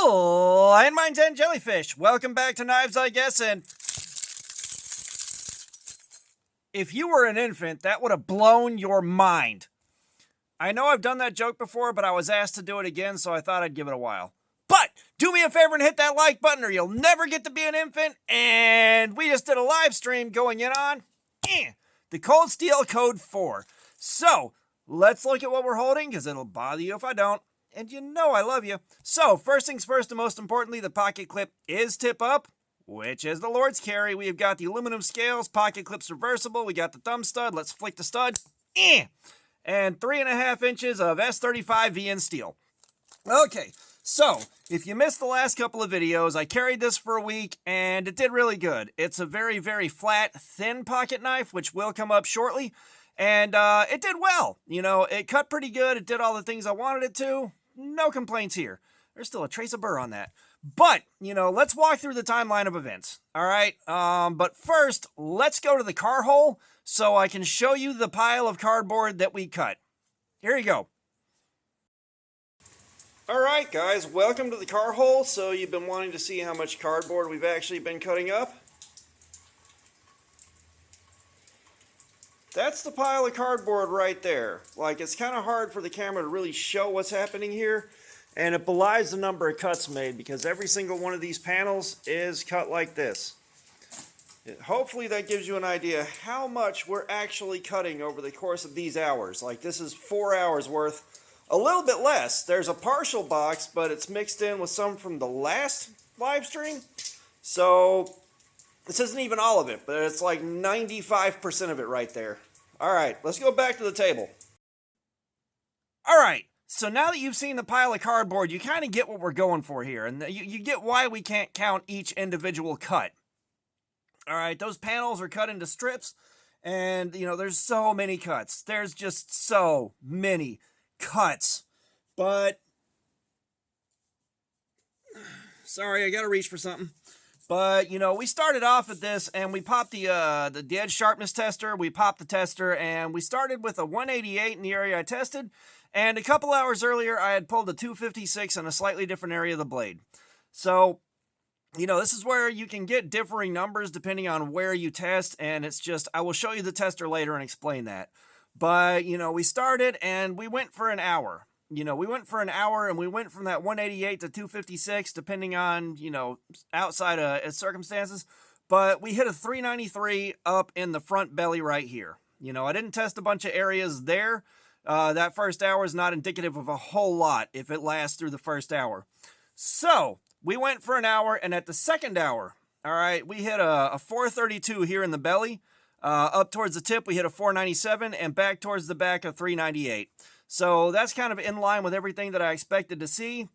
Landmines and Jellyfish, welcome back to Knives, I guess, and if you were an infant, that would have blown your mind. I know I've done that joke before, but I was asked to do it again, so I thought I'd give it a while. But do me a favor and hit that like button or you'll never get to be an infant, and we just did a live stream going in on the Cold Steel Code 4. So, let's look at what we're holding, because it'll bother you if I don't. And you know I love you. So, first things first, and most importantly, the pocket clip is tip up, which is the Lord's carry. We've got the aluminum scales, pocket clips reversible. We got the thumb stud. Let's flick the stud. And 3.5 inches of S35VN steel. Okay, so if you missed the last couple of videos, I carried this for a week, and it did really good. It's a very, very flat, thin pocket knife, which will come up shortly. And it did well. You know, it cut pretty good. It did all the things I wanted it to. No complaints here. There's still a trace of burr on that. But, you know, let's walk through the timeline of events. All right? But first, let's go to the car hole so I can show you the pile of cardboard that we cut. Here you go. All right, guys. Welcome to the car hole. So you've been wanting to see how much cardboard we've actually been cutting up. That's the pile of cardboard right there. Like, it's kind of hard for the camera to really show what's happening here. And it belies the number of cuts made because every single one of these panels is cut like this. Hopefully that gives you an idea how much we're actually cutting over the course of these hours. Like, this is 4 hours worth. A little bit less. There's a partial box, but it's mixed in with some from the last live stream. So this isn't even all of it, but it's like 95% of it right there. All right, let's go back to the table. All right, so now that you've seen the pile of cardboard, you kind of get what we're going for here, and you get why we can't count each individual cut. All right, those panels are cut into strips, and, you know, there's so many cuts. There's just so many cuts. But, sorry, I got to reach for something. But, you know, we started off at this, and we popped the edge sharpness tester. We popped the tester, and we started with a 188 in the area I tested. And a couple hours earlier, I had pulled a 256 in a slightly different area of the blade. So, you know, this is where you can get differing numbers depending on where you test. And it's just, I will show you the tester later and explain that. But, you know, we started, and we went for an hour. You know, we went for an hour, and we went from that 188 to 256, depending on, you know, outside of circumstances. But we hit a 393 up in the front belly right here. You know, I didn't test a bunch of areas there. That first hour is not indicative of a whole lot if it lasts through the first hour. So, we went for an hour, and at the second hour, all right, we hit a 432 here in the belly. Up towards the tip, we hit a 497, and back towards the back, a 398. So that's kind of in line with everything that I expected to see.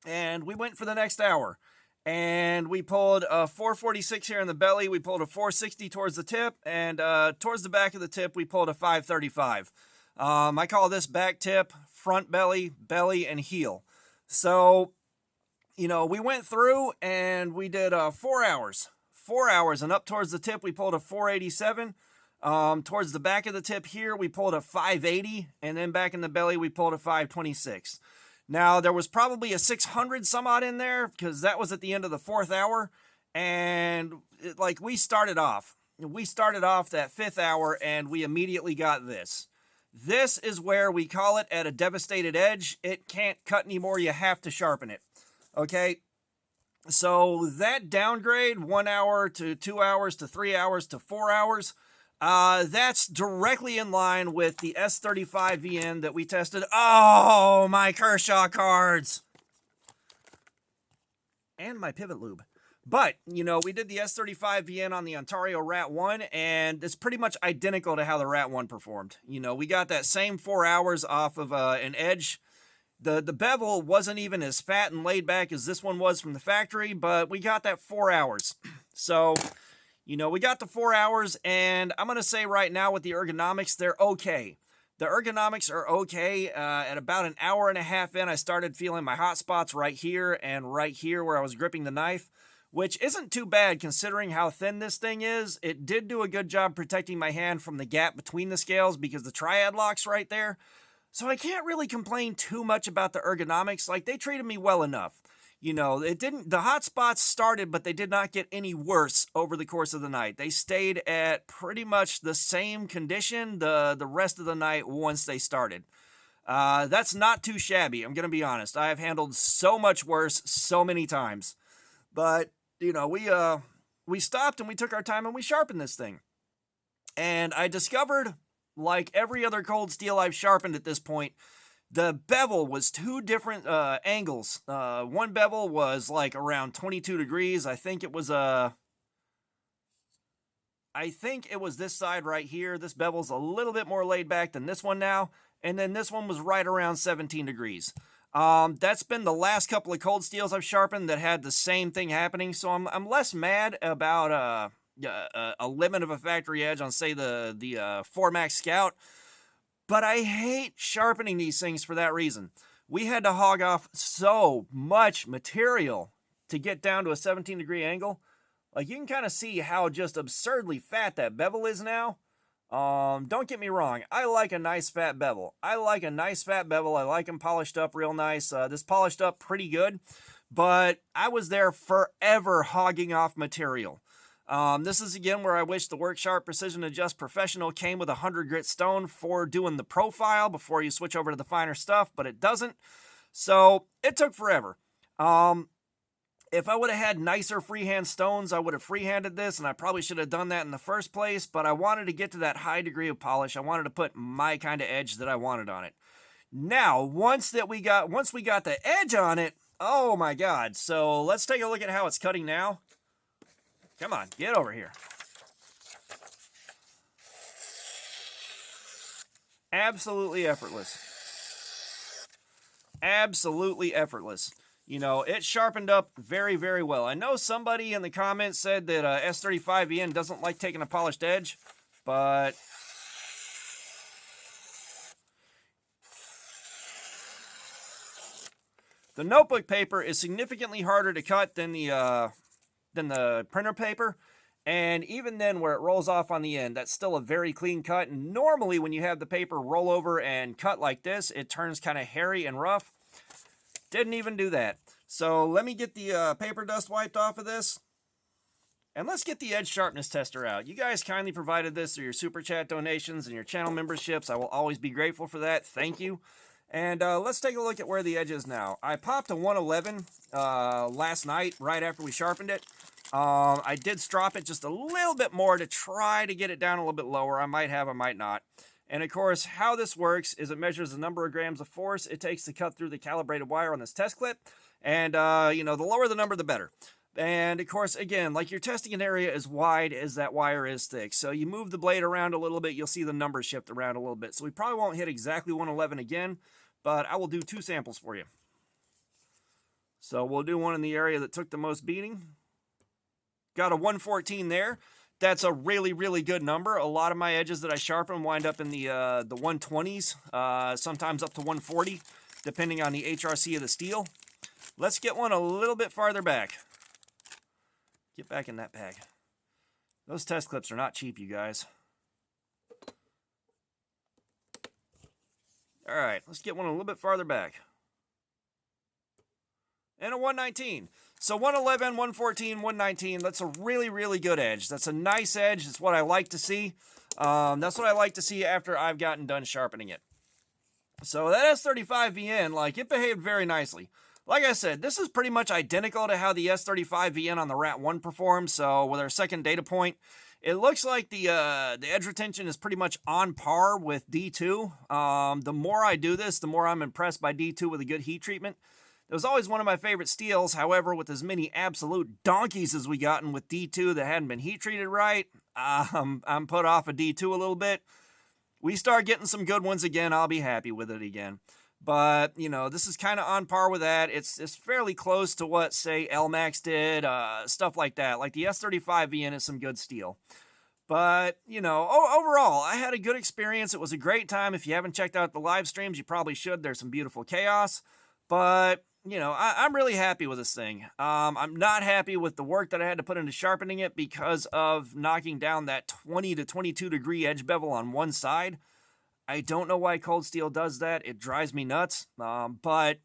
And we went for the next hour. And we pulled a 446 here in the belly. We pulled a 460 towards the tip. And towards the back of the tip, we pulled a 535. I call this back tip, front belly, belly, and heel. So, you know, we went through and we did 4 hours. 4 hours. And up towards the tip, we pulled a 487. Towards the back of the tip here, we pulled a 580, and then back in the belly, we pulled a 526. Now, there was probably a 600 some odd in there, because that was at the end of the fourth hour, and we started off that fifth hour, and we immediately got this. This is where we call it at a devastated edge. It can't cut anymore. You have to sharpen it. Okay? So that downgrade, 1 hour to 2 hours to 3 hours to 4 hours, that's directly in line with the S35VN that we tested. Oh, my Kershaw cards! And my pivot lube. But, you know, we did the S35VN on the Ontario Rat 1, and it's pretty much identical to how the Rat 1 performed. You know, we got that same 4 hours off of an edge. The bevel wasn't even as fat and laid back as this one was from the factory, but we got that 4 hours. So, you know, we got the 4 hours, and I'm going to say right now with the ergonomics, they're okay. The ergonomics are okay. At about an hour and a half in, I started feeling my hot spots right here and right here where I was gripping the knife, which isn't too bad considering how thin this thing is. It did do a good job protecting my hand from the gap between the scales because the triad lock's right there. So I can't really complain too much about the ergonomics. Like, they treated me well enough. you know, it didn't, the hot spots started, but they did not get any worse over the course of the night. They stayed at pretty much the same condition the rest of the night once they started. That's not too shabby, I'm going to be honest. I have handled so much worse so many times. But, you know, we stopped and we took our time and we sharpened this thing. And I discovered, like every other cold steel I've sharpened at this point, the bevel was two different angles. One bevel was like around 22 degrees. I think it was this side right here. This bevel's a little bit more laid back than this one now. And then this one was right around 17 degrees. That's been the last couple of cold steels I've sharpened that had the same thing happening. So I'm less mad about a limit of a factory edge on, say, the 4MAX Scout. But I hate sharpening these things for that reason. We had to hog off so much material to get down to a 17 degree angle. Like, you can kind of see how just absurdly fat that bevel is now. Don't get me wrong, I like a nice fat bevel. I like them polished up real nice. This polished up pretty good, but I was there forever hogging off material. This is again where I wish the Worksharp Precision Adjust Professional came with a 100 grit stone for doing the profile before you switch over to the finer stuff, but it doesn't. So it took forever. If I would have had nicer freehand stones, I would have freehanded this, and I probably should have done that in the first place, but I wanted to get to that high degree of polish. I wanted to put my kind of edge that I wanted on it. Now, once we got the edge on it, oh my God. So let's take a look at how it's cutting now. Come on, get over here. Absolutely effortless. Absolutely effortless. You know, it sharpened up very, very well. I know somebody in the comments said that S35VN doesn't like taking a polished edge, but the notebook paper is significantly harder to cut than the printer paper. And even then, where it rolls off on the end, that's still a very clean cut. And normally when you have the paper roll over and cut like this, it turns kind of hairy and rough. Didn't even do that. So let me get the paper dust wiped off of this. And let's get the edge sharpness tester out. You guys kindly provided this through your super chat donations and your channel memberships. I will always be grateful for that. Thank you. And let's take a look at where the edge is now. I popped a 111 last night right after we sharpened it. I did strop it just a little bit more to try to get it down a little bit lower. I might have, I might not. And of course, how this works is it measures the number of grams of force it takes to cut through the calibrated wire on this test clip. And, you know, the lower the number, the better. And of course, again, like, you're testing an area as wide as that wire is thick. So you move the blade around a little bit, you'll see the numbers shift around a little bit. So we probably won't hit exactly 111 again, but I will do 2 samples for you. So we'll do one in the area that took the most beating. Got a 114 there. That's a really, really good number. A lot of my edges that I sharpen wind up in the 120s, sometimes up to 140, depending on the HRC of the steel. Let's get one a little bit farther back. Get back in that bag. Those test clips are not cheap, you guys. All right, let's get one a little bit farther back. And a 119. So 111, 114, 119, that's a really, really good edge. That's a nice edge. That's what I like to see. That's what I like to see after I've gotten done sharpening it. So that S35VN, like, it behaved very nicely. Like I said, this is pretty much identical to how the S35VN on the Rat 1 performed. So with our second data point, it looks like the edge retention is pretty much on par with D2. The more I do this, the more I'm impressed by D2 with a good heat treatment. It was always one of my favorite steels. However, with as many absolute donkeys as we gotten with D2 that hadn't been heat treated right, I'm put off of D2 a little bit. We start getting some good ones again, I'll be happy with it again. But, you know, this is kind of on par with that. It's fairly close to what, say, LMAX did, stuff like that. Like the S35VN is some good steel. But, you know, overall, I had a good experience. It was a great time. If you haven't checked out the live streams, you probably should. There's some beautiful chaos. But, you know, I'm really happy with this thing. I'm not happy with the work that I had to put into sharpening it because of knocking down that 20 to 22 degree edge bevel on one side. I don't know why cold steel does that. It drives me nuts. But,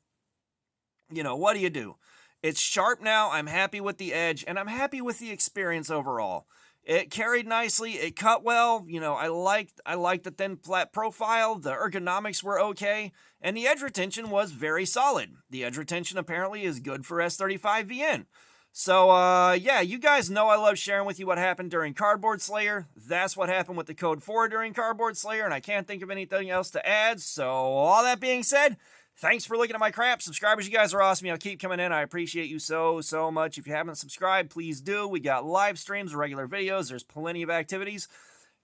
you know, what do you do? It's sharp now. I'm happy with the edge, and I'm happy with the experience overall. It carried nicely. It cut well. You know, I liked the thin flat profile. The ergonomics were okay, and the edge retention was very solid. The edge retention apparently is good for S35VN. So, yeah, you guys know I love sharing with you what happened during Cardboard Slayer. That's what happened with the Code 4 during Cardboard Slayer, and I can't think of anything else to add. So, all that being said, thanks for looking at my crap. Subscribers, you guys are awesome. Y'all keep coming in. I appreciate you so much. If you haven't subscribed, please do. We got live streams, regular videos. There's plenty of activities.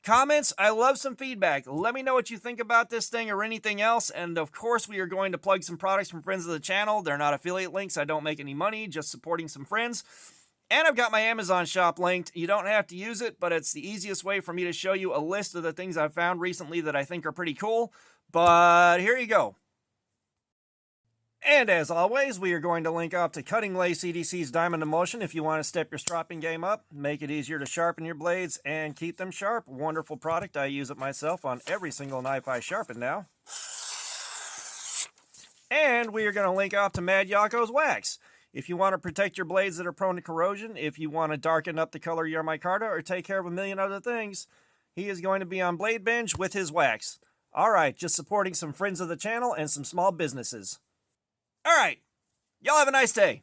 Comments, I love some feedback. Let me know what you think about this thing or anything else. And of course, we are going to plug some products from friends of the channel. They're not affiliate links. I don't make any money, just supporting some friends. And I've got my Amazon shop linked. You don't have to use it, but it's the easiest way for me to show you a list of the things I've found recently that I think are pretty cool. But here you go. And as always, we are going to link up to Cutting Lacey EDC's Diamond Emulsion if you want to step your stropping game up, make it easier to sharpen your blades, and keep them sharp. Wonderful product. I use it myself on every single knife I sharpen now. And we are going to link up to Mad Yocco's Wax. If you want to protect your blades that are prone to corrosion, if you want to darken up the color of your micarta, or take care of a million other things, he is going to be on Blade Binge with his wax. Alright, just supporting some friends of the channel and some small businesses. All right. Y'all have a nice day.